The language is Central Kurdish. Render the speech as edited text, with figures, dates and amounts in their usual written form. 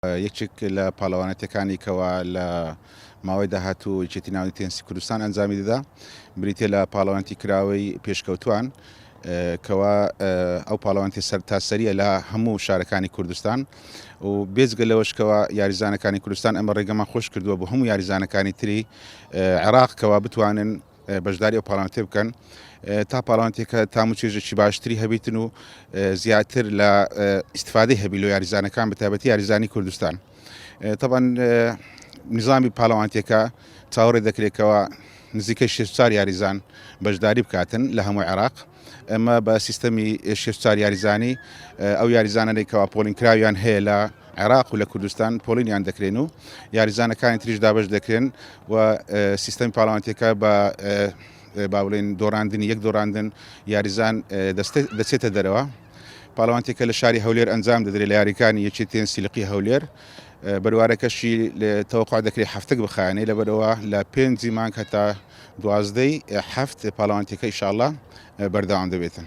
یەکێک لە پاڵەوانەتەکانی کەوا لە ماوەی داهاتوو یەکێتی ناوی تێنسی کوردستان ئەنجامی دەدا بریتێ لە پاڵەوانتی کراوەی پێشکەوتوان کەوا ئەو پاڵەوانتی تاسەریە لە هەموو شارەکانی کوردستان و بێجگە لەوەشکەوە یاریزانەکانی کوردستان ئەمە ڕێگەمان خۆش کردووە بۆ هەموو یاریزانەکانی تری عێراق کەوا بتوانن بەشداری ئەو پاڵەوانتێ بکەن تا پاڵەوانتێکە تام و چێژێکی باشتری هەبیتن و زیاتر لە ئیستفادەی هەبی لە یاریزانەکان بەتایبەتی یاریزانی کوردستان. طبعاً نظامی پاڵەوانتێکە چاوەڕێ دەکرێتەوە نزیکەی 600 یاریزان بەشداری بکاتن لە هەموو عێراق. ئەمە بە سیستەمی 600 یاریزانی ئەو یاریزانەی کەوا پۆلینکراویان هەیە لە عێراق و لە کوردستان پۆلینیان دەکرێن و یاریزانەکانی تریش دابەش دەکرێن و سیستەمی پاڵەوانتێکە بە باڵێن دۆڕاندنی یەک دۆڕاندن یاریزان دەچێتە دەرەوە. پاڵەوانتێکە لە شاری هەولێر ئەنجام دەدرێت لە یاریەکانی یەکێتی تێنسیلقی هەولێر بەروارەکەشی تەوەقع دەکرێت هەفتەک بخایەنەی لەبەرەوە لە 5 مانگ هەتا 12 هەفت پاڵەوانتێکە ئینشاءالله بەردەوام دەبێتن.